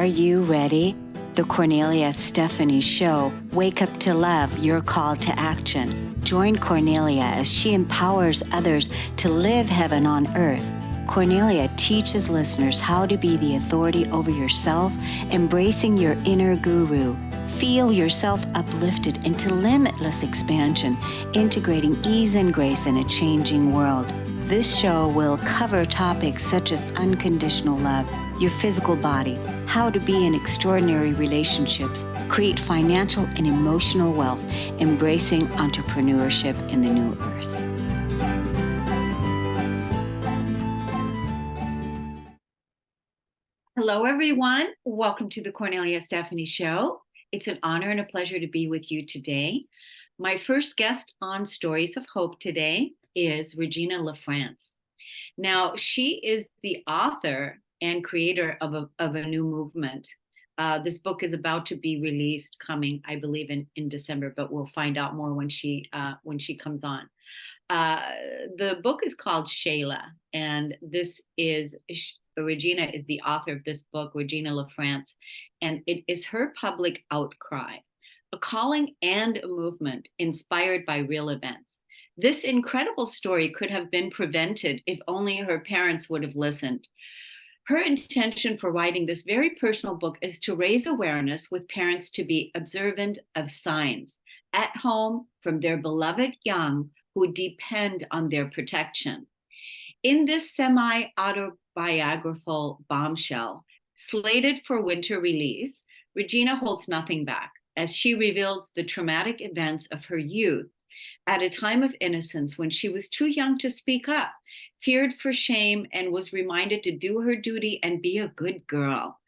you ready? The Kornelia Stephanie Show, Wake Up to Love, your call to action. Join Kornelia as she empowers others to live heaven on earth. Kornelia teaches listeners how to be the authority over yourself, embracing your inner guru. Feel yourself uplifted into limitless expansion, integrating ease and grace in a changing world. This show will cover topics such as unconditional love, your physical body, how to be in extraordinary relationships, create financial and emotional wealth, embracing entrepreneurship in the new earth. Hello, everyone. Welcome to the Kornelia Stephanie Show. It's an honor and a pleasure to be with you today. My first guest on Stories of Hope today is Regina LaFrance. Now, she is the author and creator of a new movement. This book is about to be released, coming, I believe, in December, but we'll find out more when she comes on. The book is called Shayla, and Regina is the author of this book, Regina LaFrance, and it is her public outcry, a calling and a movement inspired by real events. This incredible story could have been prevented if only her parents would have listened. Her intention for writing this very personal book is to raise awareness with parents to be observant of signs at home from their beloved young who depend on their protection. In this semi-autobiographical bombshell, slated for winter release, Regina holds nothing back as she reveals the traumatic events of her youth at a time of innocence when she was too young to speak up, feared for shame, and was reminded to do her duty and be a good girl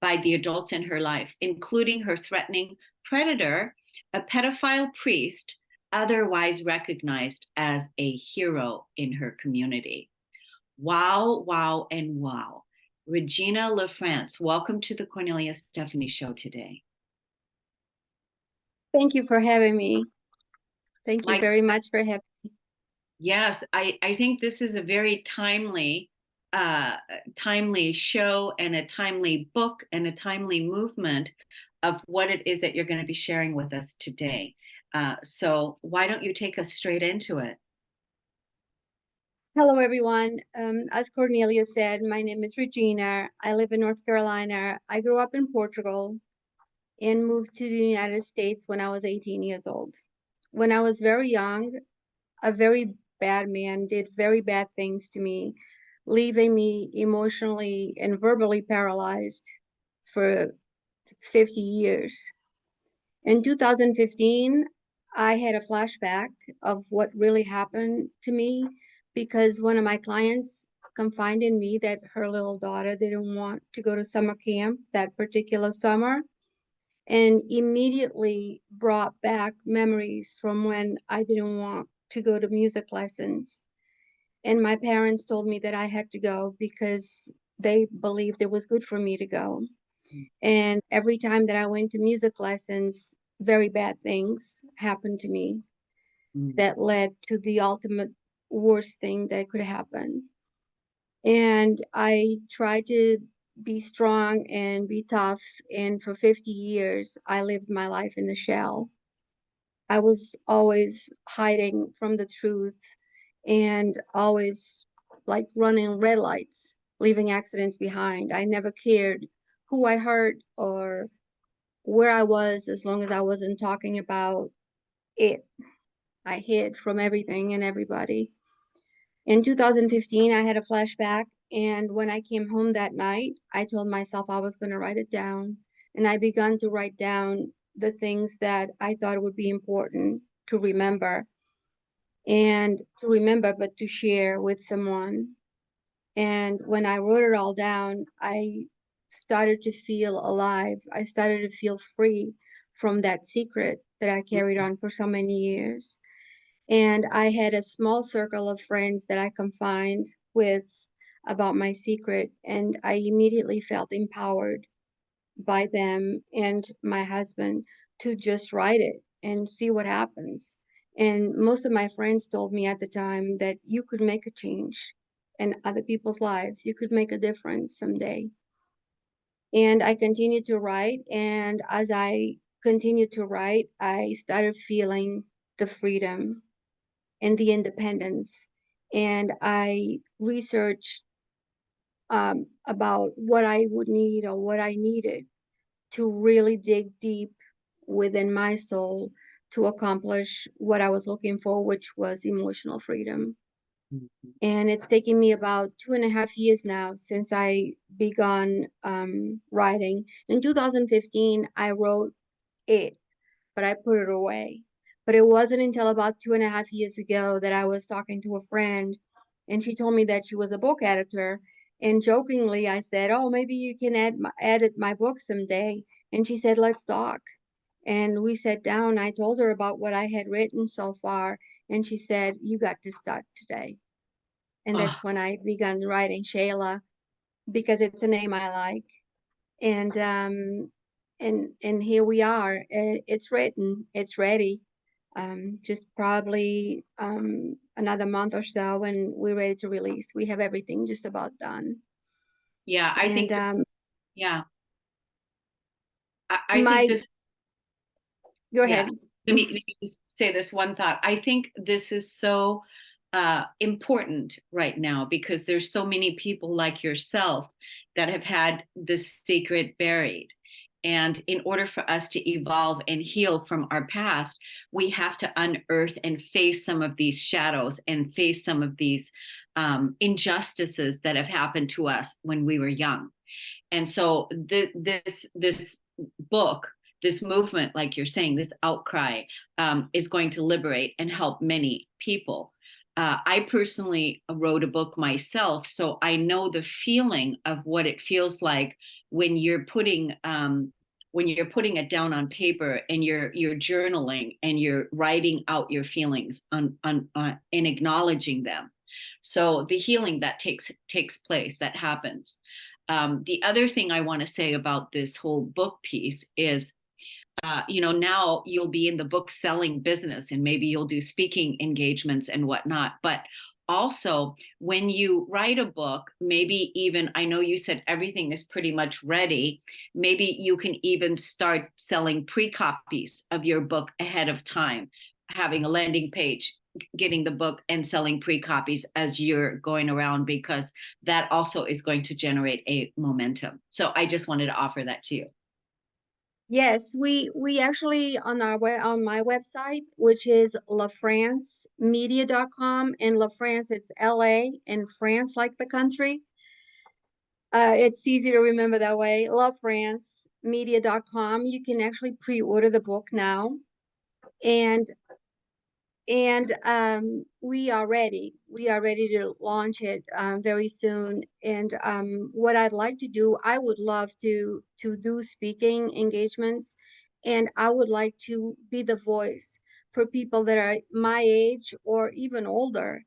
by the adults in her life, including her threatening predator, a pedophile priest, otherwise recognized as a hero in her community. Wow, wow, and wow. Regina LaFrance, welcome to the Kornelia Stephanie Show today. Thank you for having me. Thank you very much for having me. Yes, I think this is a very timely show and a timely book and a timely movement of what it is that you're going to be sharing with us today. So why don't you take us straight into it? Hello, everyone. As Kornelia said, my name is Regina. I live in North Carolina. I grew up in Portugal and moved to the United States when I was 18 years old. When I was very young, a very bad man did very bad things to me, leaving me emotionally and verbally paralyzed for 50 years. In 2015, I had a flashback of what really happened to me because one of my clients confided in me that her little daughter didn't want to go to summer camp that particular summer, and immediately brought back memories from when I didn't want to go to music lessons. And my parents told me that I had to go because they believed it was good for me to go. And every time that I went to music lessons, very bad things happened to me that led to the ultimate worst thing that could happen. And I tried to be strong and be tough. And for 50 years, I lived my life in the shell. I was always hiding from the truth and always like running red lights, leaving accidents behind. I never cared who I hurt or where I was as long as I wasn't talking about it. I hid from everything and everybody. In 2015, I had a flashback, and when I came home that night, I told myself I was going to write it down, and I began to write down the things that I thought would be important to remember, but to share with someone. And when I wrote it all down, I started to feel alive. I started to feel free from that secret that I carried on for so many years. And I had a small circle of friends that I confided with about my secret, and I immediately felt empowered by them and my husband to just write it and see what happens. And most of my friends told me at the time that you could make a change in other people's lives. You could make a difference someday. And I continued to write. And as I continued to write, I started feeling the freedom and the independence. And I researched about what I would need or what I needed to really dig deep within my soul to accomplish what I was looking for, which was emotional freedom. Mhm. And it's taken me about 2.5 years now since I begun writing. In 2015, I wrote it, but I put it away. But it wasn't until about 2.5 years ago that I was talking to a friend, and she told me that she was a book editor. And jokingly, I said, "Oh, maybe you can edit my book someday." And she said, "Let's talk." And we sat down. I told her about what I had written so far, and she said, "You got to start today." And Oh, that's when I began writing Shayla because it's a name I like. And and here we are. It's written, it's ready. Just probably another month or so, and we're ready to release. We have everything just about done. yeah, I And think, yeah, I think my this, go yeah, ahead. let me just say this one thought. I think this is so important right now because there's so many people like yourself that have had this secret buried. And in order for us to evolve and heal from our past, we have to unearth and face some of these shadows and face some of these injustices that have happened to us when we were young. And so this book, this movement, like you're saying, this outcry is going to liberate and help many people. I personally wrote a book myself, so I know the feeling of what it feels like when you're putting it down on paper and you're journaling and you're writing out your feelings and acknowledging them. So the healing that takes place, that happens. The other thing I want to say about this whole book piece is, now you'll be in the book selling business and maybe you'll do speaking engagements and whatnot. But also, when you write a book, maybe even, I know you said everything is pretty much ready. Maybe you can even start selling pre copies of your book ahead of time, having a landing page, getting the book and selling pre copies as you're going around, because that also is going to generate a momentum. So I just wanted to offer that to you. Yes, we actually on my website, which is lafrancemedia.com, and LaFrance, it's LA and France like the country. It's easy to remember that way. lafrancemedia.com. You can actually pre-order the book now. And we are ready. We are ready to launch it very soon. And what I'd like to do, I would love to do speaking engagements, and I would like to be the voice for people that are my age or even older,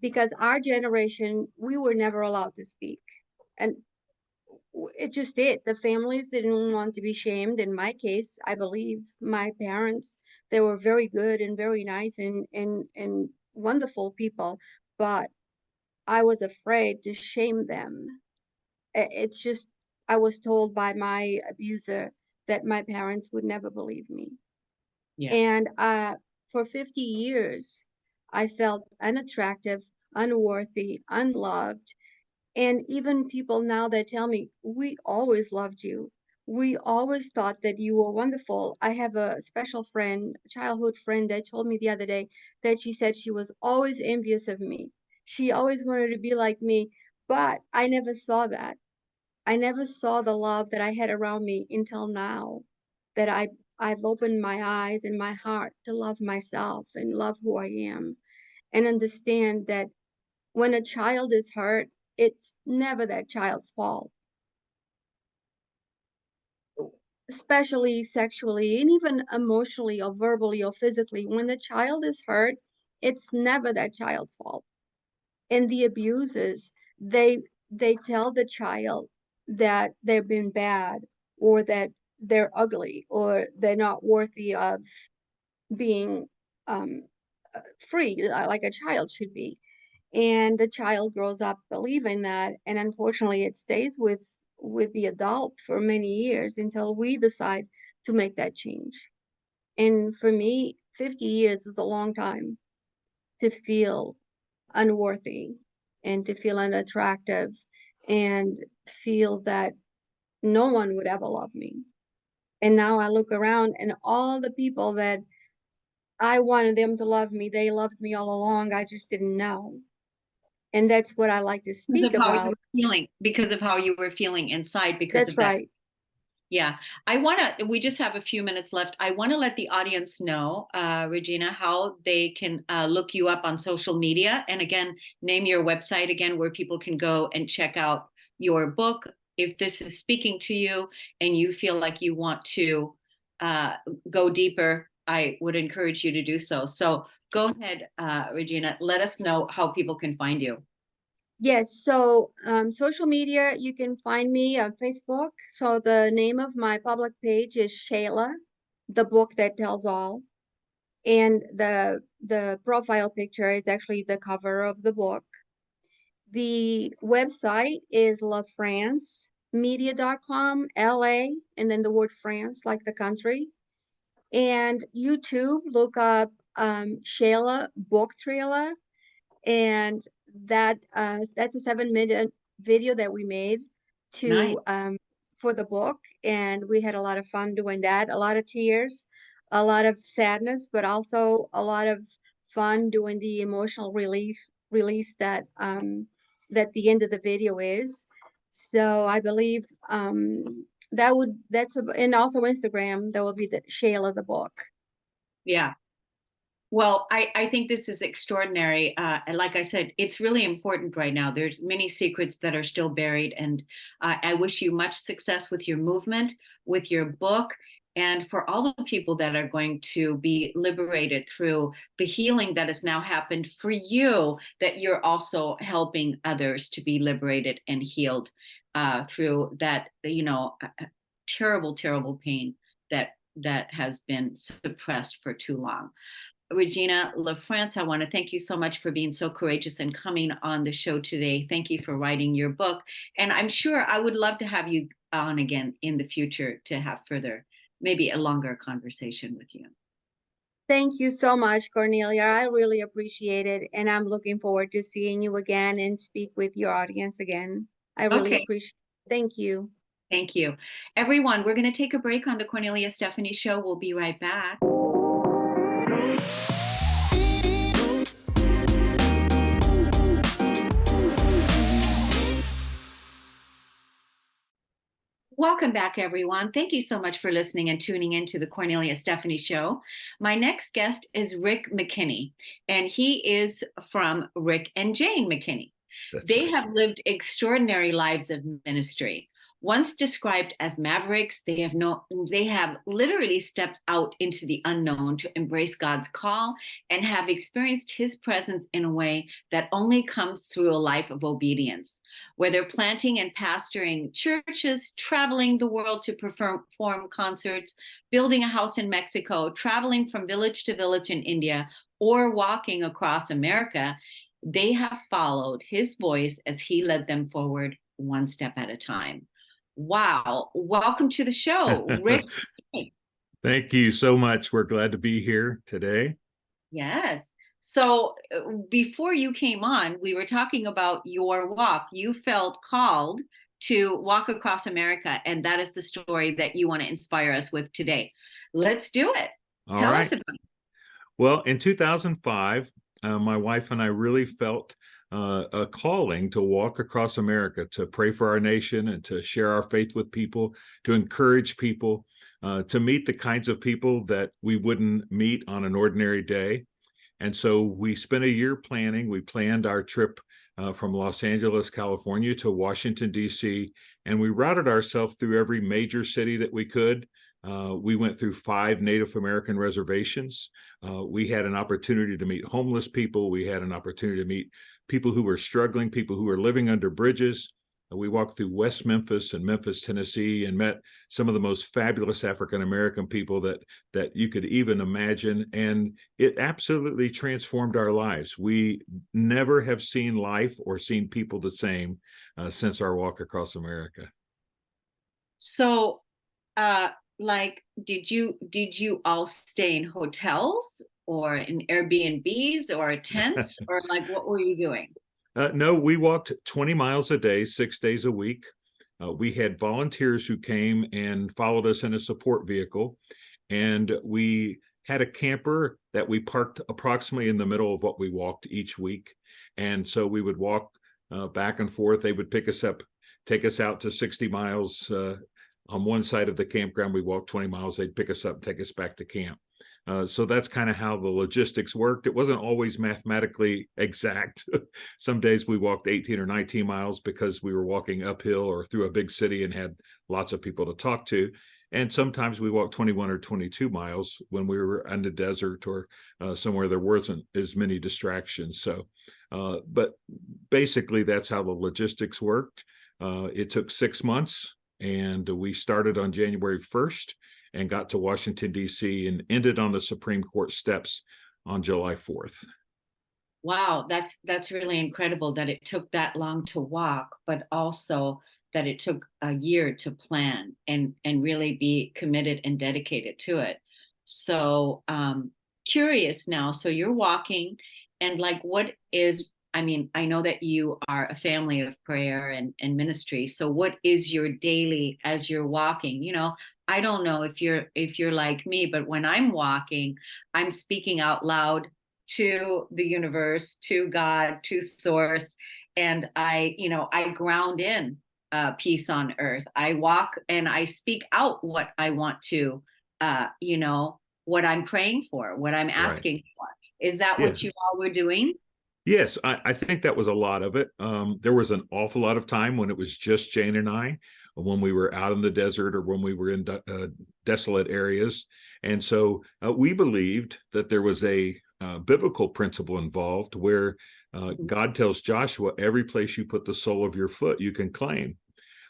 because our generation, we were never allowed to speak. And it's just the families didn't want to be shamed. In my case, I believe my parents, they were very good and very nice and wonderful people, but I was afraid to shame them. It's just, I was told by my abuser that my parents would never believe me. Yeah. And for 50 years I felt unattractive, unworthy, unloved. And even people now that tell me, "We always loved you. We always thought that you were wonderful." I have a special friend, a childhood friend, that told me the other day that she said she was always envious of me. She always wanted to be like me, but I never saw that. I never saw the love that I had around me until now, that I've opened my eyes and my heart to love myself and love who I am, and understand that when a child is hurt, it's never that child's fault, especially sexually and even emotionally or verbally or physically. When the child is hurt, it's never that child's fault. And the abusers, they they tell the child that they've been bad, or that they're ugly, or they're not worthy of being um, free like a child should be. And the child grows up believing that, and unfortunately it stays with the adult for many years until we decide to make that change. And for me, 50 years is a long time to feel unworthy and to feel unattractive and feel that no one would ever love me. And now I look around and all the people that I wanted them to love me, they loved me all along. I just didn't know. And that's what I like to Because speak of how you about. were feeling, because of how you were feeling inside, because That's of that. right. Yeah. We just have a few minutes left. I want to let the audience know, Regina, how they can look you up on social media. And again, name your website again, where people can go and check out your book. If this is speaking to you and you feel like you want to uh, go deeper, I would encourage you to do so. So go ahead, Regina, let us know how people can find you. Yes, so social media, you can find me on Facebook. So the name of my public page is Shayla, the book that tells all. And the profile picture is actually the cover of the book. The website is lafrancemedia.com, LA, and then the word France, like the country. And YouTube, look up Shayla Book Trailer, and that's a 7-minute video that we made Nice. to for the book, and we had a lot of fun doing that. A lot of tears, a lot of sadness, but also a lot of fun doing the emotional release that that the end of the video is. So I believe and also Instagram, that will be the Shayla the book. Yeah. Well, I think this is extraordinary. And like I said, it's really important right now. There's many secrets that are still buried. And I wish you much success with your movement, with your book, and for all the people that are going to be liberated through the healing that has now happened for you, that you're also helping others to be liberated and healed through that, terrible, terrible pain that has been suppressed for too long. Regina LaFrance, I want to thank you so much for being so courageous and coming on the show today. Thank you for writing your book. And I'm sure I would love to have you on again in the future to have further, maybe a longer conversation with you. Thank you so much, Cornelia. I really appreciate it. And I'm looking forward to seeing you again and speak with your audience again. I really Okay, appreciate it. Thank you. thank you. Everyone, we're going to take a break on the Kornelia Stephanie Show. We'll be right back. Welcome back, everyone. Thank you so much for listening and tuning in to the Kornelia Stephanie Show. My next guest is Rick McKinney, and he is from Rick and Jane McKinney. They have lived extraordinary lives of ministry. Once described as mavericks, they have literally stepped out into the unknown to embrace God's call and have experienced his presence in a way that only comes through a life of obedience. Whether planting and pastoring churches, traveling the world to perform concerts, building a house in Mexico, traveling from village to village in India, or walking across America, they have followed his voice as he led them forward one step at a time. Wow. Welcome to the show, Rick. Thank you so much. We're glad to be here today. Yes. So before you came on, we were talking about your walk. You felt called to walk across America, and that is the story that you want to inspire us with today. Let's do it. Tell us about it. Well, in 2005, my wife and I really felt a calling to walk across America, to pray for our nation and to share our faith with people, to encourage people, to meet the kinds of people that we wouldn't meet on an ordinary day. And so we spent a year planning. We planned our trip from Los Angeles, California to Washington, D.C., and we routed ourselves through every major city that we could. We went through 5 Native American reservations. We had an opportunity to meet homeless people. We had an opportunity to meet people who were struggling, people who were living under bridges. We walked through West Memphis and Memphis, Tennessee, and met some of the most fabulous African-American people that you could even imagine. And it absolutely transformed our lives. We never have seen life or seen people the same since our walk across America. So, uh, like, did you all stay in hotels or in Airbnbs or tents, or like what were you doing? No, we walked 20 miles a day, 6 days a week. We had volunteers who came and followed us in a support vehicle, and we had a camper that we parked approximately in the middle of what we walked each week. And so we would walk back and forth. They would pick us up, take us out to 60 miles on one side of the campground. We walked 20 miles. They'd pick us up, take us back to camp. So that's kind of how the logistics worked. It wasn't always mathematically exact. Some days we walked 18 or 19 miles because we were walking uphill or through a big city and had lots of people to talk to. And sometimes we walked 21 or 22 miles when we were in the desert or somewhere there wasn't as many distractions. So, but basically, that's how the logistics worked. It took 6 months, and we started on January 1st and got to Washington, D.C., and ended on the Supreme Court steps on July 4th. Wow, that's really incredible that it took that long to walk, but also that it took a year to plan and really be committed and dedicated to it. So, curious now. So you're walking, and like, what is? I mean, I know that you are a family of prayer and ministry. So, what is your daily as you're walking? I don't know if you're like me, but when I'm walking, I'm speaking out loud to the universe, to God, to source. And I ground in peace on earth. I walk and I speak out what I want to, what I'm praying for, what I'm Right. asking for. Is that Yeah. what you all were doing? Yes, I think that was a lot of it. There was an awful lot of time when it was just Jane and I, when we were out in the desert or when we were in desolate areas. And so we believed that there was a biblical principle involved where God tells Joshua, every place you put the sole of your foot, you can claim.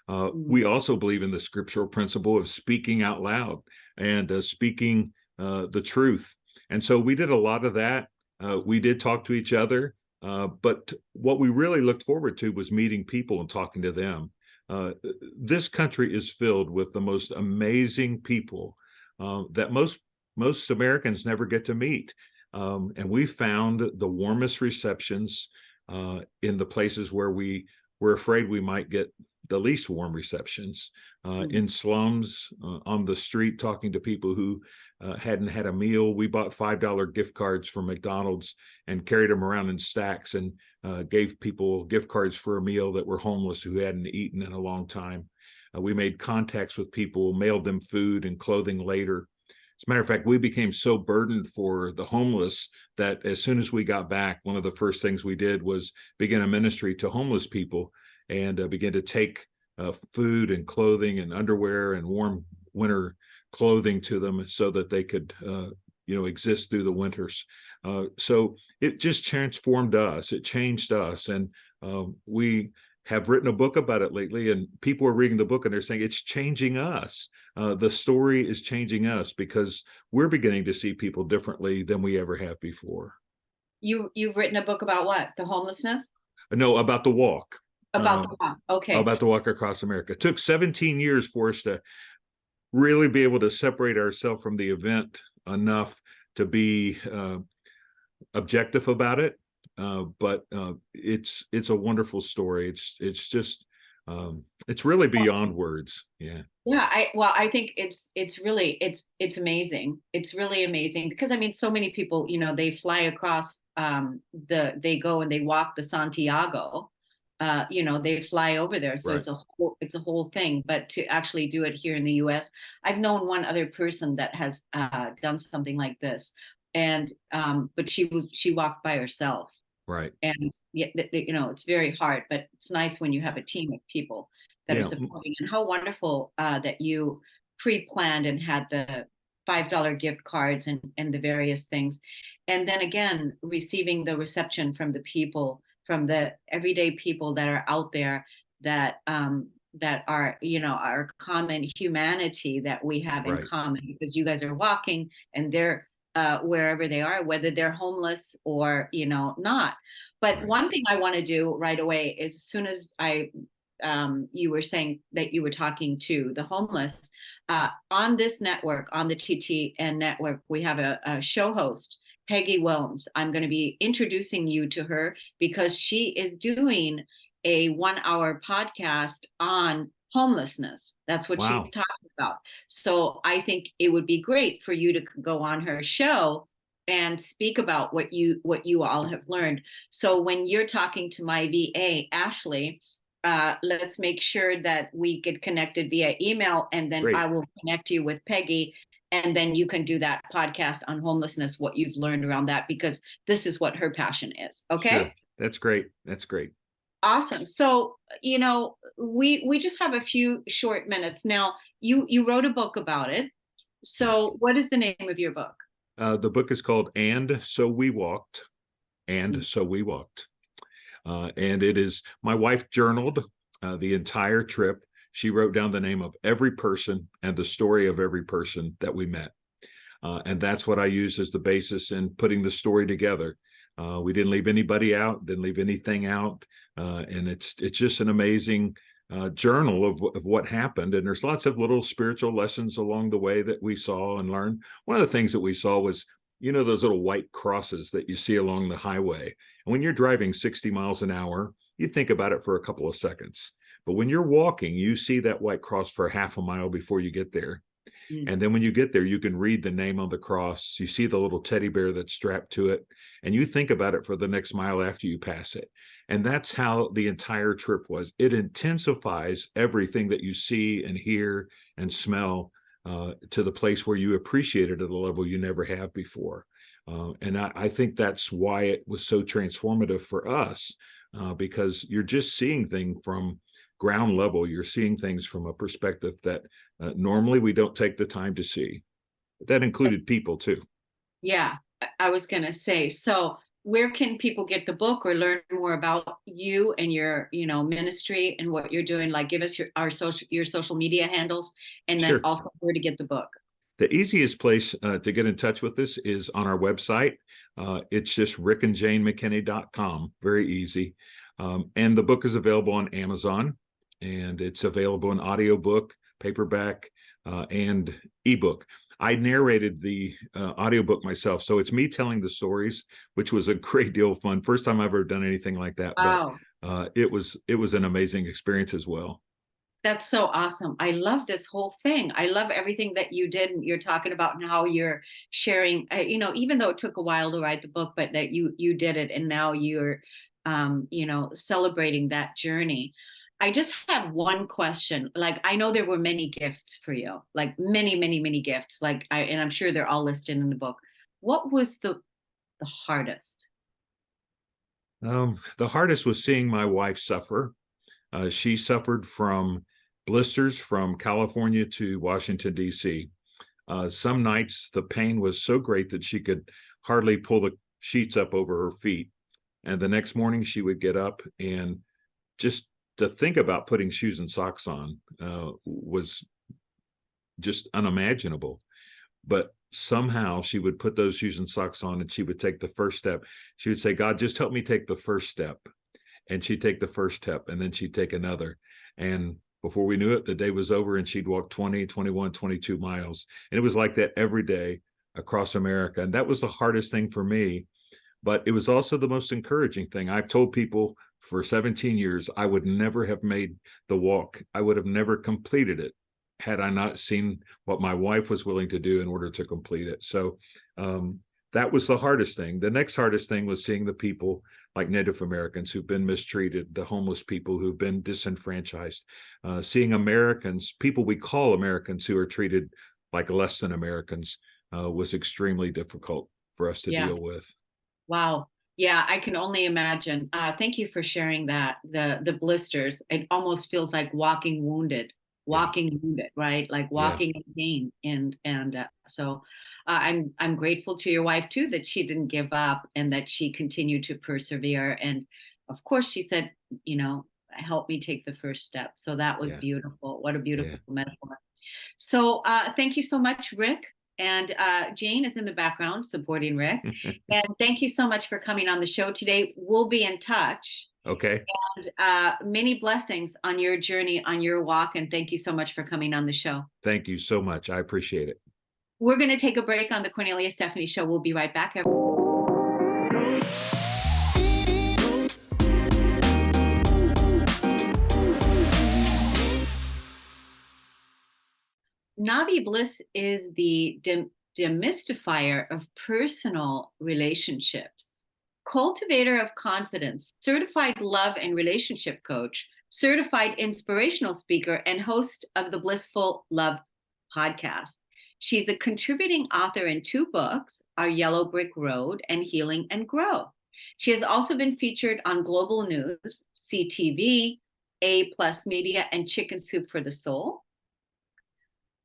Mm. We also believe in the scriptural principle of speaking out loud and speaking the truth. And so we did a lot of that. We did talk to each other. But what we really looked forward to was meeting people and talking to them. This country is filled with the most amazing people that most Americans never get to meet. And we found the warmest receptions in the places where we were afraid we might get the least warm receptions, in slums, on the street, talking to people who hadn't had a meal. We bought $5 gift cards from McDonald's and carried them around in stacks and gave people gift cards for a meal that were homeless who hadn't eaten in a long time. We made contacts with people, mailed them food and clothing later. As a matter of fact, we became so burdened for the homeless that as soon as we got back, one of the first things we did was begin a ministry to homeless people and begin to take food and clothing and underwear and warm winter clothing to them so that they could exist through the winters. So it just transformed us. It changed us. And we have written a book about it lately, and people are reading the book and they're saying it's changing us. The story is changing us because we're beginning to see people differently than we ever have before. You've written a book about what? The homelessness? No, about the walk. About the walk. Okay. About the walk across America. It took 17 years for us to really be able to separate ourselves from the event enough to be objective about it. But it's a wonderful story. It's just it's really beyond words. Yeah. Yeah, I think it's really it's amazing. It's really amazing because I mean so many people, they fly across they go and they walk the Santiago. They fly over there. So Right. it's a whole thing, but to actually do it here in the US, I've known one other person that has done something like this. And but she walked by herself. Right. And yeah, it's very hard, but it's nice when you have a team of people that are Yeah. supporting. And how wonderful that you pre-planned and had the $5 gift cards and the various things, and then again receiving the reception from the people, from the everyday people that are out there that are our common humanity that we have in Right. common, because you guys are walking and they're wherever they are, whether they're homeless or not. But Right. one thing I want to do right away is, as soon as I you were saying that you were talking to the homeless. On this network, on the TTN network, we have a show host, Peggy Williams. I'm going to be introducing you to her because she is doing a 1 hour podcast on homelessness. That's what she's Wow. talking about. So I think it would be great for you to go on her show and speak about what you all have learned. So when you're talking to my VA, Ashley, let's make sure that we get connected via email, and then Great. I will connect you with Peggy, and then you can do that podcast on homelessness, what you've learned around that, because this is what her passion is. Okay. Sure. That's great. That's great. Awesome. So, we just have a few short minutes now. You wrote a book about it. So Yes. what is the name of your book? The book is called And So We Walked. And Mm. So We Walked. And it is, my wife journaled the entire trip. She wrote down the name of every person and the story of every person that we met. And that's what I use as the basis in putting the story together. We didn't leave anybody out, didn't leave anything out. And it's just an amazing journal of what happened. And there's lots of little spiritual lessons along the way that we saw and learned. One of the things that we saw was, those little white crosses that you see along the highway. And when you're driving 60 miles an hour, you think about it for a couple of seconds. But when you're walking, you see that white cross for half a mile before you get there. And then when you get there, you can read the name on the cross. You see the little teddy bear that's strapped to it, and you think about it for the next mile after you pass it. And that's how the entire trip was. It intensifies everything that you see and hear and smell to the place where you appreciate it at a level you never have before. And I think that's why it was so transformative for us, because you're just seeing things from ground level. You're seeing things from a perspective that normally we don't take the time to see. That included people too. Yeah, I was going to say, so where can people get the book or learn more about you and your, ministry and what you're doing? Like, give us your social media handles, and then Sure. also where to get the book. The easiest place to get in touch with us is on our website. It's just rickandjanemckinney.com. Very easy. And the book is available on Amazon, and it's available in audiobook, paperback, and ebook. I narrated the audiobook myself, so it's me telling the stories, which was a great deal of fun. First time I've ever done anything like that, Wow. but it was an amazing experience as well. That's so awesome. I love this whole thing. I love everything that you did, and you're talking about and how you're sharing, even though it took a while to write the book, but that you did it, and now you're, celebrating that journey. I just have one question. Like, I know there were many gifts for you, like many, many, many gifts. And I'm sure they're all listed in the book. What was the hardest? The hardest was seeing my wife suffer. She suffered from blisters from California to Washington, D.C. Some nights the pain was so great that she could hardly pull the sheets up over her feet. And the next morning she would get up, and just to think about putting shoes and socks on was just unimaginable. But somehow she would put those shoes and socks on, and she would take the first step. She would say, God, just help me take the first step. And she'd take the first step, and then she'd take another. And before we knew it, the day was over, and she'd walk 20, 21, 22 miles. And it was like that every day across America. And that was the hardest thing for me. But it was also the most encouraging thing. I've told people for 17 years, I would never have made the walk. I would have never completed it had I not seen what my wife was willing to do in order to complete it. So that was the hardest thing. The next hardest thing was seeing the people like Native Americans who've been mistreated, the homeless people who've been disenfranchised, seeing Americans, people we call Americans who are treated like less than Americans, was extremely difficult for us to deal with. Wow. Yeah, I can only imagine. Thank you for sharing that. The blisters, it almost feels like walking wounded, right? Like walking in pain. So I'm grateful to your wife too, that she didn't give up and that she continued to persevere. And of course she said, help me take the first step. So that was beautiful. What a beautiful metaphor. So thank you so much, Rick. And Jane is in the background supporting Rick. And thank you so much for coming on the show today. We'll be in touch. Okay. And many blessings on your journey, on your walk. And thank you so much for coming on the show. Thank you so much. I appreciate it. We're going to take a break on the Kornelia Stephanie Show. We'll be right back. Navi Bliss is the demystifier of personal relationships, cultivator of confidence, certified love and relationship coach, certified inspirational speaker, and host of the Blissful Love podcast. She's a contributing author in 2 books, Our Yellow Brick Road and Healing and Grow. She has also been featured on Global News, CTV, A+ Media, and Chicken Soup for the Soul.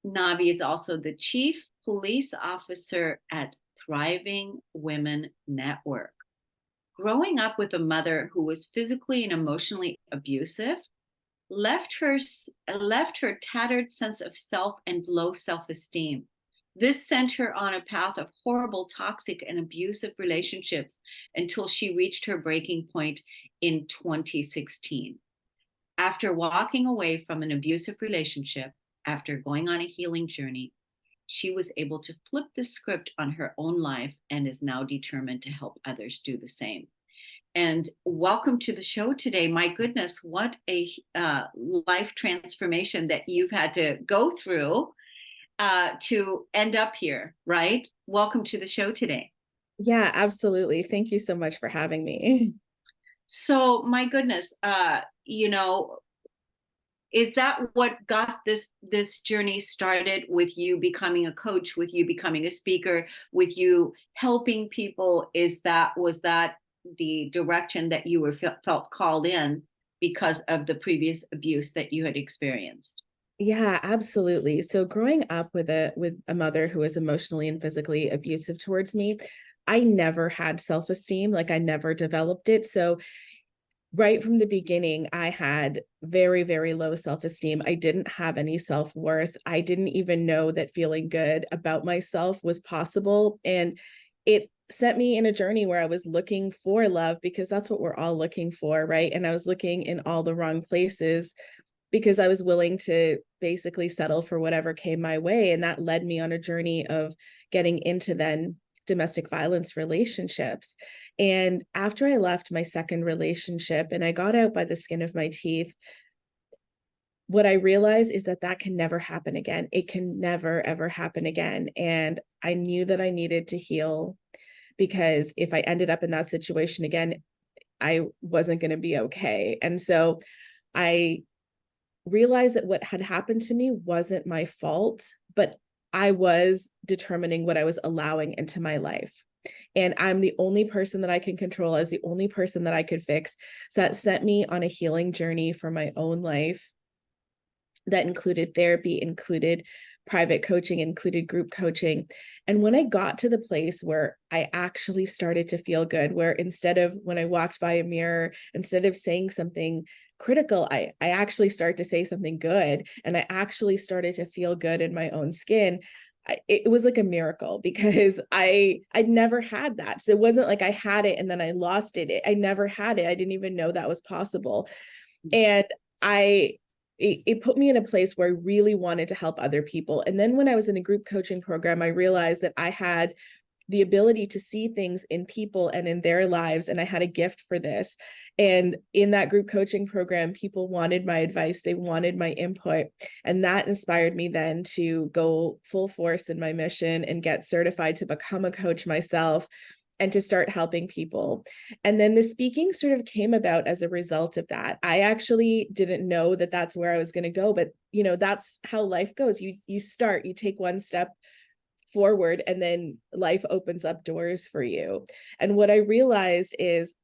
Navi is also the Chief Police Officer at Thriving Women Network. Growing up with a mother who was physically and emotionally abusive left her tattered sense of self and low self-esteem. This sent her on a path of horrible, toxic, and abusive relationships until she reached her breaking point in 2016. After walking away from an abusive relationship, after going on a healing journey, she was able to flip the script on her own life and is now determined to help others do the same. And welcome to the show today. My goodness, what a life transformation that you've had to go through to end up here, right? Welcome to the show today. Yeah, absolutely. Thank you so much for having me. So, my goodness, is that what got this journey started, with you becoming a coach, with you becoming a speaker, with you helping people? Was that the direction that you were felt called in because of the previous abuse that you had experienced? Yeah, absolutely. So growing up with a mother who was emotionally and physically abusive towards me, I never had self-esteem. Like, I never developed it. So right from the beginning, I had very, very low self-esteem. I didn't have any self-worth. I didn't even know that feeling good about myself was possible. And it sent me in a journey where I was looking for love, because that's what we're all looking for, right? And I was looking in all the wrong places because I was willing to basically settle for whatever came my way. And that led me on a journey of getting into then domestic violence relationships. And after I left my second relationship and I got out by the skin of my teeth, what I realized is that can never happen again. It can never, ever happen again. And I knew that I needed to heal, because if I ended up in that situation again, I wasn't going to be okay. And so I realized that what had happened to me wasn't my fault, but I was determining what I was allowing into my life. And I'm the only person that I can control. I was the only person that I could fix. So that sent me on a healing journey for my own life that included therapy, included private coaching, included group coaching. And when I got to the place where I actually started to feel good, where instead of when I walked by a mirror, instead of saying something critical, I actually started to say something good, and I actually started to feel good in my own skin. It was like a miracle, because I'd never had that. So it wasn't like I had it and then I lost it. I never had it. I didn't even know that was possible. And it put me in a place where I really wanted to help other people. And then when I was in a group coaching program, I realized that I had the ability to see things in people and in their lives, and I had a gift for this. And in that group coaching program, people wanted my advice, they wanted my input, and that inspired me then to go full force in my mission and get certified to become a coach myself and to start helping people. And then the speaking sort of came about as a result of that. I actually didn't know that that's where I was going to go, but that's how life goes. You take one step forward, and then life opens up doors for you. And what I realized is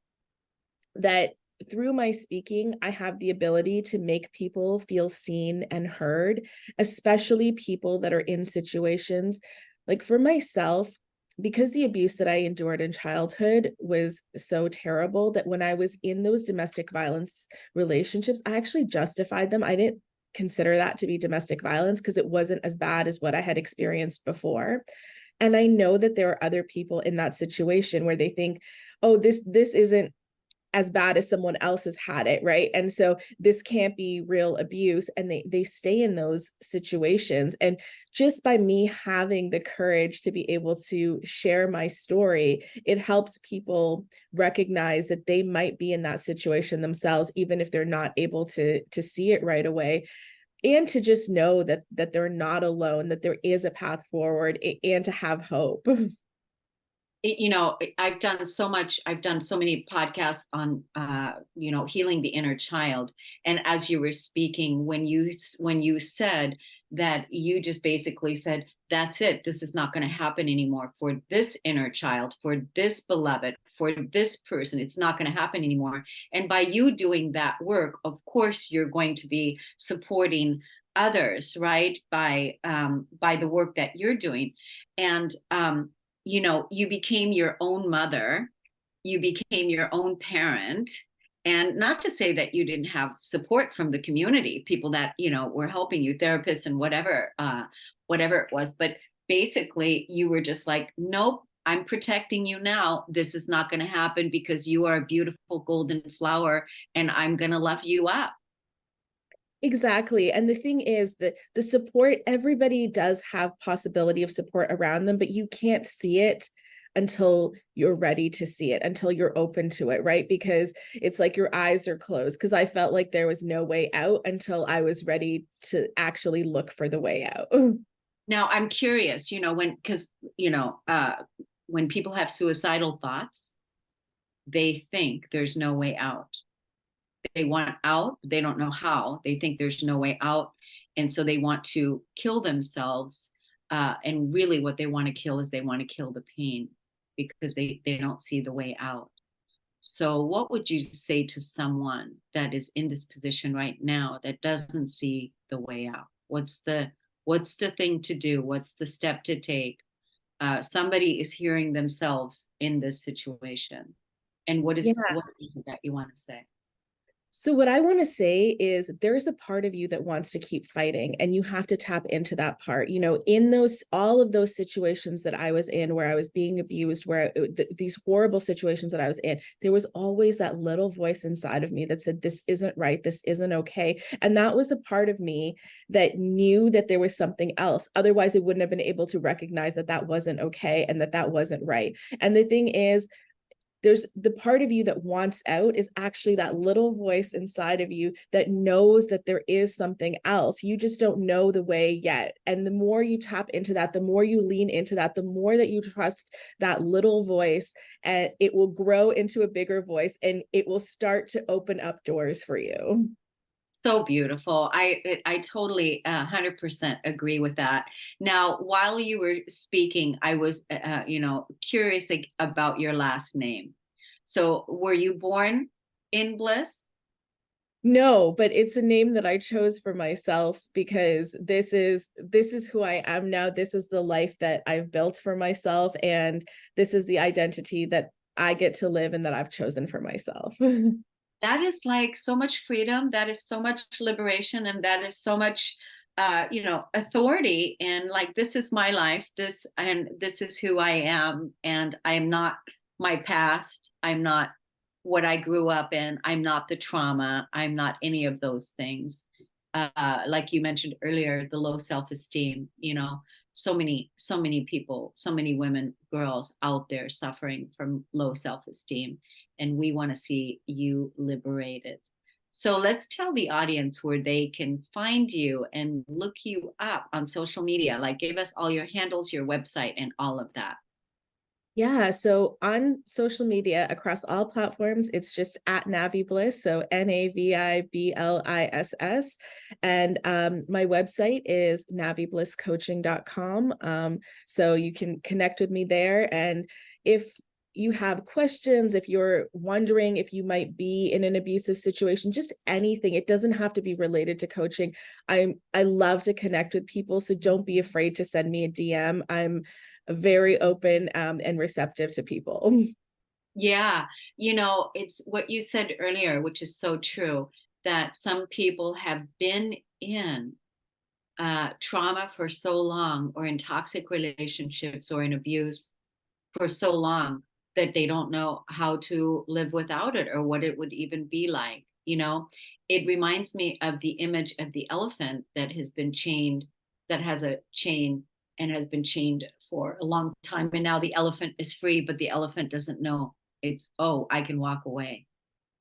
that through my speaking, I have the ability to make people feel seen and heard, especially people that are in situations like, for myself, because the abuse that I endured in childhood was so terrible, that when I was in those domestic violence relationships, I actually justified them. I didn't consider that to be domestic violence because it wasn't as bad as what I had experienced before. And I know that there are other people in that situation where they think, oh, this isn't as bad as someone else has had it, right? And so this can't be real abuse, and they stay in those situations. And just by me having the courage to be able to share my story, it helps people recognize that they might be in that situation themselves, even if they're not able to see it right away, and to just know that they're not alone, that there is a path forward, and to have hope. I've done so many podcasts on healing the inner child. And as you were speaking, when you said that, you just basically said, that's it, this is not going to happen anymore for this inner child, for this beloved, for this person, it's not going to happen anymore. And by you doing that work, of course you're going to be supporting others, right, by the work that you're doing. And you became your own mother, you became your own parent. And not to say that you didn't have support from the community, people that, were helping you, therapists and whatever it was. But basically you were just like, nope, I'm protecting you now. This is not going to happen because you are a beautiful golden flower and I'm going to love you up. Exactly. And the thing is that the support, everybody does have possibility of support around them, but you can't see it until you're ready to see it, until you're open to it, right? Because it's like your eyes are closed. Because I felt like there was no way out until I was ready to actually look for the way out. Now, I'm curious, when people have suicidal thoughts, they think there's no way out. They want out, but they don't know how. They think there's no way out. And so they want to kill themselves. And really what they want to kill is they want to kill the pain because they don't see the way out. So what would you say to someone that is in this position right now that doesn't see the way out? What's the thing to do? What's the step to take? Somebody is hearing themselves in this situation. And what is it that you want to say? So what I want to say is there's a part of you that wants to keep fighting, and you have to tap into that part. In all of those situations that I was in, where I was being abused, these horrible situations that I was in, there was always that little voice inside of me that said, this isn't right. This isn't okay. And that was a part of me that knew that there was something else. Otherwise, it wouldn't have been able to recognize that that wasn't okay and that wasn't right. And the thing is, there's the part of you that wants out is actually that little voice inside of you that knows that there is something else. You just don't know the way yet. And the more you tap into that, the more you lean into that, the more that you trust that little voice, and it will grow into a bigger voice, and it will start to open up doors for you. So beautiful. I totally 100% agree with that. Now, while you were speaking, I was, curious about your last name. So were you born in Bliss? No, but it's a name that I chose for myself because this is who I am now. This is the life that I've built for myself, and this is the identity that I get to live and that I've chosen for myself. That is like so much freedom. That is so much liberation, and that is so much, authority. And like, this is my life. This is who I am, and I am not my past. I'm not what I grew up in. I'm not the trauma. I'm not any of those things. Like you mentioned earlier, the low self-esteem. So many people, so many women, girls out there suffering from low self-esteem, and we want to see you liberated. So let's tell the audience where they can find you and look you up on social media. Like, give us all your handles, your website, and all of that. Yeah, so on social media across all platforms, it's just at Navi Bliss, so NaviBliss. And my website is navibliscoaching.com. So you can connect with me there. And if you have questions, if you're wondering if you might be in an abusive situation, just anything, it doesn't have to be related to coaching. I love to connect with people, so don't be afraid to send me a DM. I'm very open and receptive to people. Yeah, it's what you said earlier, which is so true, that some people have been in trauma for so long, or in toxic relationships, or in abuse for so long, that they don't know how to live without it, or what it would even be like. It reminds me of the image of the elephant that has been chained, that has a chain and has been chained for a long time. And now the elephant is free, but the elephant doesn't know it's, oh, I can walk away.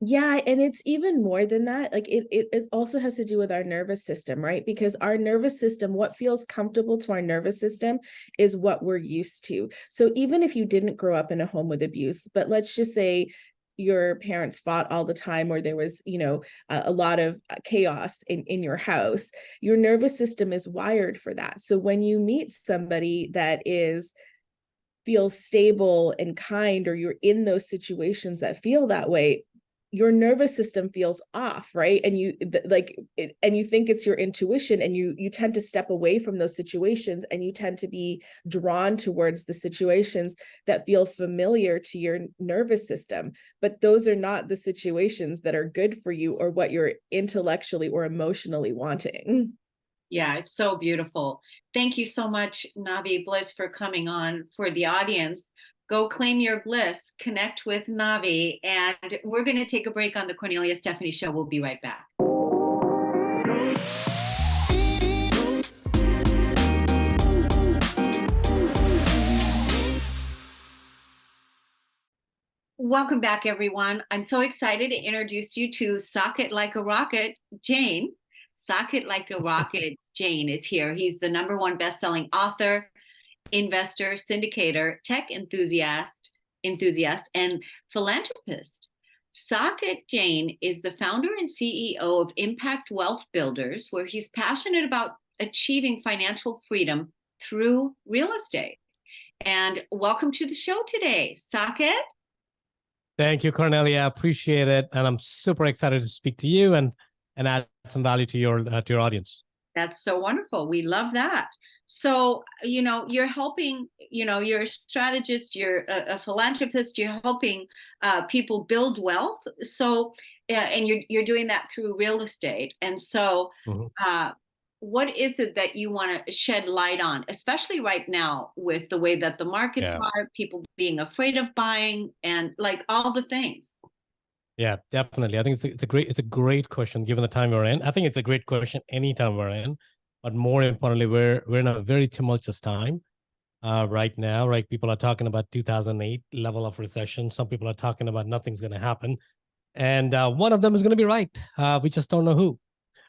Yeah, and it's even more than that. Like it also has to do with our nervous system, right? Because our nervous system, what feels comfortable to our nervous system is what we're used to. So even if you didn't grow up in a home with abuse, but let's just say your parents fought all the time, or there was, a lot of chaos in your house, your nervous system is wired for that. So when you meet somebody that feels stable and kind, or you're in those situations that feel that way, your nervous system feels off, right? And you and you think it's your intuition, and you tend to step away from those situations, and you tend to be drawn towards the situations that feel familiar to your nervous system. But those are not the situations that are good for you, or what you're intellectually or emotionally wanting. Yeah, it's so beautiful. Thank you so much, Navi Bliss, for coming on. For the audience, go claim your bliss, connect with Navi, and we're going to take a break on the Kornelia Stephanie Show. We'll be right back. Welcome back, everyone. I'm so excited to introduce you to Saket Like a Rocket Jain. Saket Like a Rocket Jain is here. He's the #1 best-selling author, investor, syndicator, tech enthusiast, and philanthropist. Saket Jain is the founder and CEO of Impact Wealth Builders, where he's passionate about achieving financial freedom through real estate. And welcome to the show today, Saket. Thank you, Kornelia. I appreciate it. And I'm super excited to speak to you and add some value to your audience. That's so wonderful. We love that. So, you're helping, you're a strategist, you're a philanthropist, you're helping people build wealth. So, and you're doing that through real estate. And so, what is it that you want to shed light on, especially right now with the way that the markets are, people being afraid of buying, and like all the things? Yeah, definitely. I think it's a great question given the time we're in. I think it's a great question anytime we're in, but more importantly, we're in a very tumultuous time right now. Right, people are talking about 2008 level of recession. Some people are talking about nothing's going to happen, and one of them is going to be right. We just don't know who.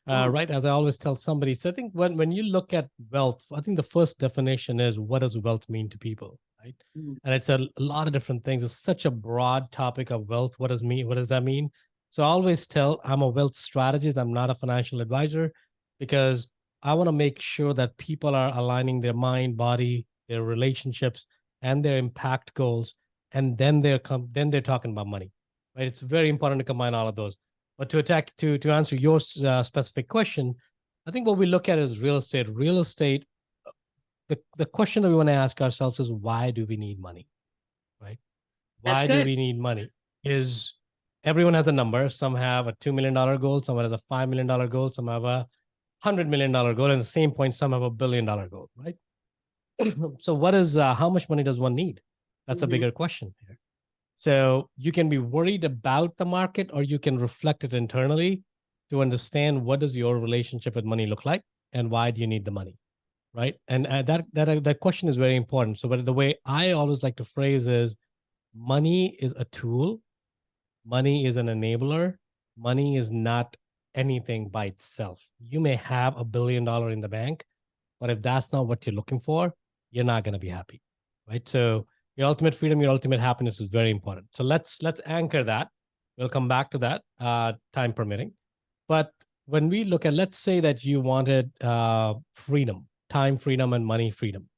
Right, as I always tell somebody. So I think when you look at wealth, I think the first definition is, what does wealth mean to people? Right? And it's a lot of different things. It's such a broad topic of wealth. What does that mean? So I always tell, I'm a wealth strategist. I'm not a financial advisor, because I want to make sure that people are aligning their mind, body, their relationships, and their impact goals. And then they're talking about money. Right? It's very important to combine all of those. But to answer your specific question, I think what we look at is real estate. Real estate, the question that we want to ask ourselves is, why do we need money, right? Why do we need money? Is everyone has a number. Some have a $2 million goal. Someone has a $5 million goal. Some have a $100 million goal. And at the same point, some have a $1 billion goal, right? So how much money does one need? That's a bigger question here. So you can be worried about the market, or you can reflect it internally to understand, what does your relationship with money look like, and why do you need the money, right? And that question is very important. So, but the way I always like to phrase is, money is a tool, money is an enabler, money is not anything by itself. You may have $1 billion in the bank, but if that's not what you're looking for, you're not going to be happy, right? So your ultimate freedom, your ultimate happiness is very important. So let's anchor that. We'll come back to that, time permitting. But when we look at, let's say that you wanted freedom, time freedom, and money freedom,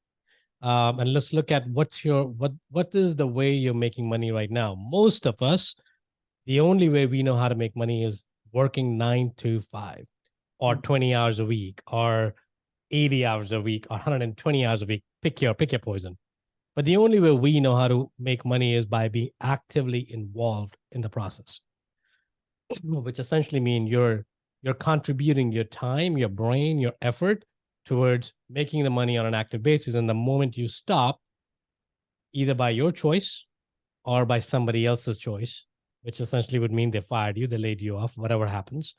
and let's look at what is the way you're making money right now. Most of us, the only way we know how to make money is working 9 to 5, or 20 hours a week, or 80 hours a week, or 120 hours a week. Pick your poison. But the only way we know how to make money is by being actively involved in the process, which essentially means you're you're contributing your time, your brain, your effort towards making the money on an active basis. And the moment you stop, either by your choice or by somebody else's choice, which essentially would mean they fired you, they laid you off, whatever happens,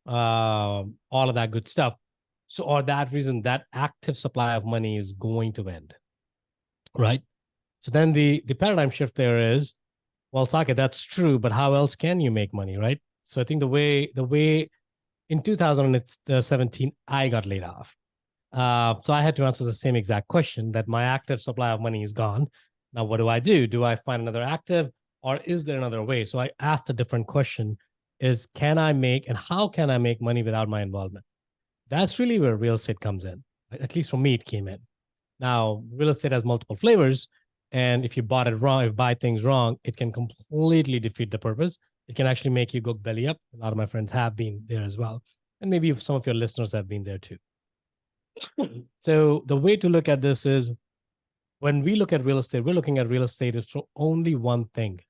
all of that good stuff. So, or that reason, that active supply of money is going to end, right? So then the paradigm shift there is, well, Saket, that's true, but how else can you make money, right? So I think the way in 2017, I got laid off. So I had to answer the same exact question, that my active supply of money is gone. Now, what do? Do I find another active, or is there another way? So I asked a different question, is can I make, and how can I make money without my involvement? That's really where real estate comes in. At least for me, it came in. Now, real estate has multiple flavors. And if you bought it wrong, if you buy things wrong, it can completely defeat the purpose. It can actually make you go belly up. A lot of my friends have been there as well. And maybe some of your listeners have been there too. So the way to look at this is, when we look at real estate, we're looking at real estate as for only one thing.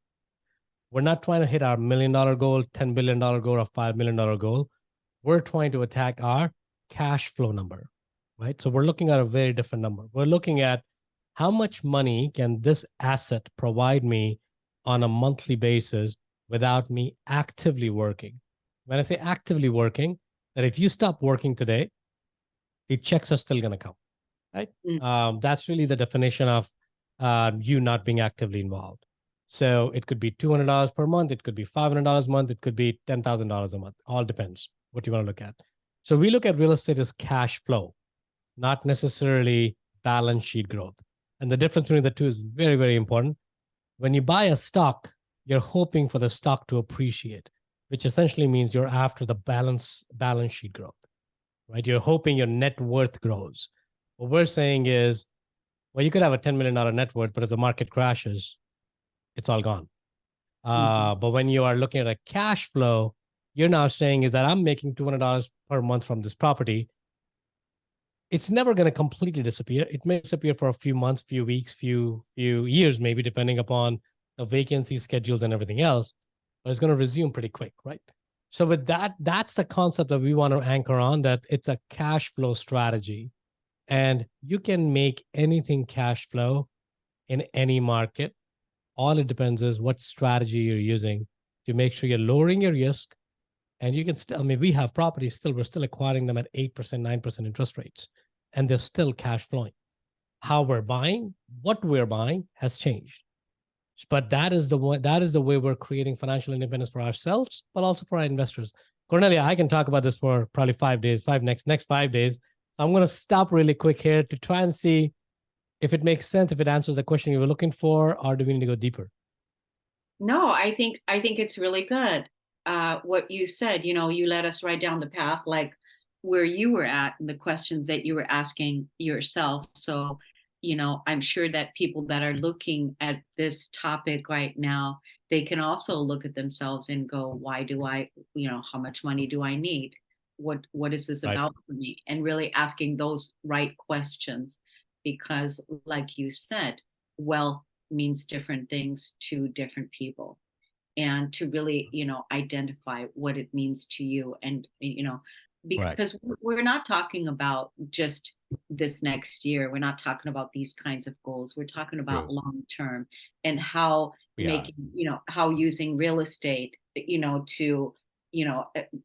We're not trying to hit our $1 million goal, $10 billion goal, or $5 million goal. We're trying to attack our cash flow number, right? So we're looking at a very different number. We're looking at how much money can this asset provide me on a monthly basis without me actively working. When I say actively working, that if you stop working today, the checks are still going to come, right? That's really the definition of you not being actively involved. So it could be $200 per month. It could be $500 a month. It could be $10,000 a month. All depends what you want to look at. So we look at real estate as cash flow, not necessarily balance sheet growth. And the difference between the two is very, very important. When you buy a stock, you're hoping for the stock to appreciate, which essentially means you're after the balance sheet growth, right? You're hoping your net worth grows. What we're saying is, well, you could have a $10 million net worth, but if the market crashes, it's all gone. But when you are looking at a cash flow, you're now saying is that I'm making $200 per month from this property. It's never going to completely disappear. It may disappear for a few months, few weeks, few years, maybe, depending upon the vacancy schedules and everything else, but it's going to resume pretty quick, right? So with that, that's the concept that we want to anchor on, that it's a cash flow strategy. And you can make anything cash flow in any market. All it depends is what strategy you're using to make sure you're lowering your risk. And you can still, I mean, we have properties still, we're still acquiring them at 8%, 9% interest rates, and they're still cash flowing. How we're buying, what we're buying has changed. But that is the way we're creating financial independence for ourselves, but also for our investors. Kornelia, I can talk about this for probably 5 days, next 5 days. I'm going to stop really quick here to try and see if it makes sense, if it answers the question you were looking for, or do we need to go deeper? No, I think it's really good. What you said, you led us right down the path, like where you were at and the questions that you were asking yourself. So, I'm sure that people that are looking at this topic right now, they can also look at themselves and go, why do I, how much money do I need? What is this about for me? And really asking those right questions, because like you said, wealth means different things to different people. And to really, identify what it means to you. And, because we're not talking about just this next year. We're not talking about these kinds of goals. We're talking about long term, and how how using real estate, to,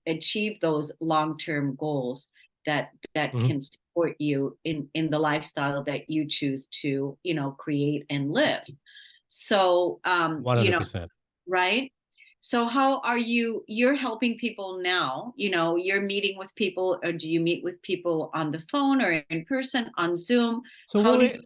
achieve those long term goals that can support you in the lifestyle that you choose to, create and live. So, 100%. Right. So how are you're helping people now, you're meeting with people, or do you meet with people on the phone or in person on Zoom? So the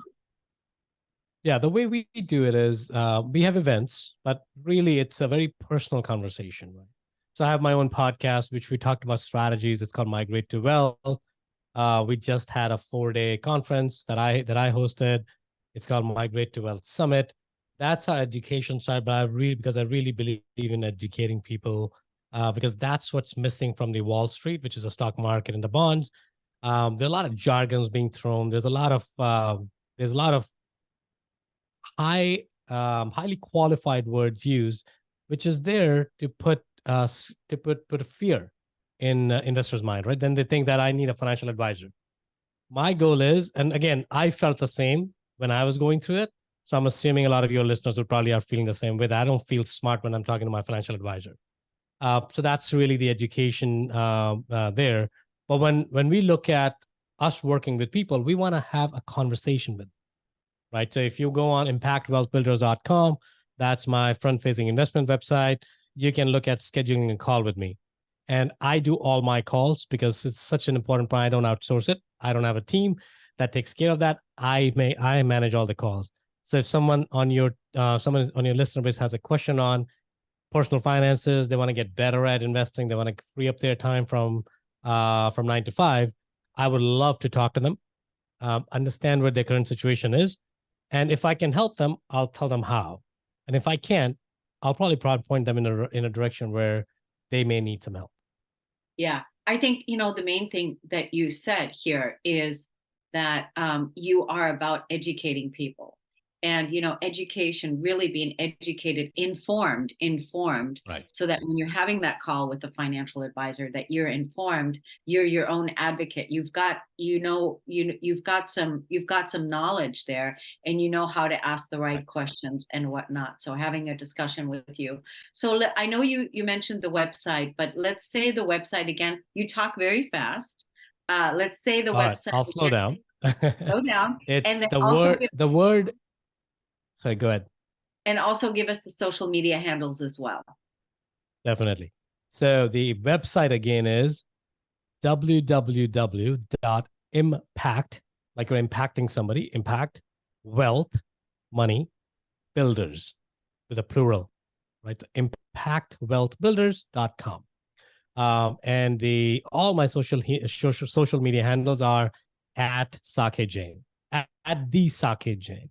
way we do it is we have events, but really it's a very personal conversation, right? So I have my own podcast, which we talked about strategies. It's called Migrate to Wealth. We just had a 4-day conference that I hosted. It's called Migrate to Wealth Summit. That's our education side, but because I really believe in educating people, because that's what's missing from the Wall Street, which is the stock market and the bonds. There are a lot of jargons being thrown. There's a lot of highly qualified words used, which is there to put a fear in investors' mind, right? Then they think that I need a financial advisor. My goal is, and again, I felt the same when I was going through it. So I'm assuming a lot of your listeners would probably are feeling the same way. That I don't feel smart when I'm talking to my financial advisor. So that's really the education there. But when we look at us working with people, we want to have a conversation with them, right? So if you go on impactwealthbuilders.com, that's my front-facing investment website. You can look at scheduling a call with me. And I do all my calls because it's such an important part. I don't outsource it. I don't have a team that takes care of that. I manage all the calls. So if someone on your listener base has a question on personal finances, they want to get better at investing, they want to free up their time from 9 to 5, I would love to talk to them, understand what their current situation is, and if I can help them, I'll tell them how. And if I can't, I'll probably point them in a direction where they may need some help. Yeah, I think, the main thing that you said here is that you are about educating people. And, education, really being educated, informed, Right. so that when you're having that call with the financial advisor, that you're informed, you're your own advocate. You've got some knowledge there, and you know how to ask the right questions and whatnot. So having a discussion with you. So I know you mentioned the website, but let's say the website again. You talk very fast. Let's say the All website. right, I'll slow down. Slow down. It's and then the word. Sorry, go ahead. And also give us the social media handles as well. Definitely. So the website again is www.impact, like you're impacting somebody, impact, wealth, money, builders with a plural, right? Impactwealthbuilders.com. And all my social media handles are at Saket Jain, at the Saket Jain.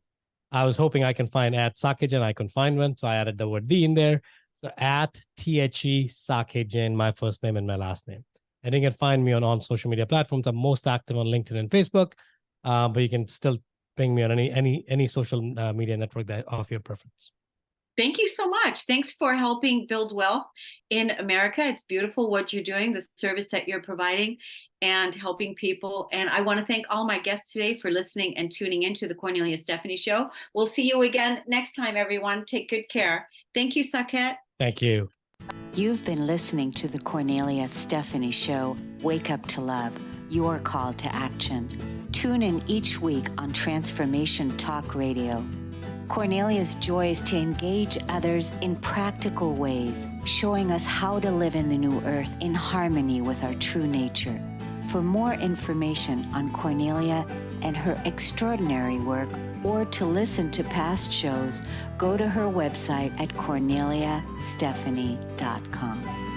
I was hoping I can find at Saket Jain. I couldn't find one, so I added the word "the" in there. So at THE Saket Jain, my first name and my last name. And you can find me on social media platforms. I'm most active on LinkedIn and Facebook, but you can still ping me on any social media network that of your preference. Thank you so much. Thanks for helping build wealth in America. It's beautiful what you're doing, the service that you're providing, and helping people. And I want to thank all my guests today for listening and tuning into the Kornelia Stephanie Show. We'll see you again next time, everyone. Take good care. Thank you, Saket. Thank you. You've been listening to the Kornelia Stephanie Show, Wake Up to Love, your call to action. Tune in each week on Transformation Talk Radio. Kornelia's joy is to engage others in practical ways, showing us how to live in the new earth in harmony with our true nature. For more information on Kornelia and her extraordinary work, or to listen to past shows, go to her website at korneliastephanie.com.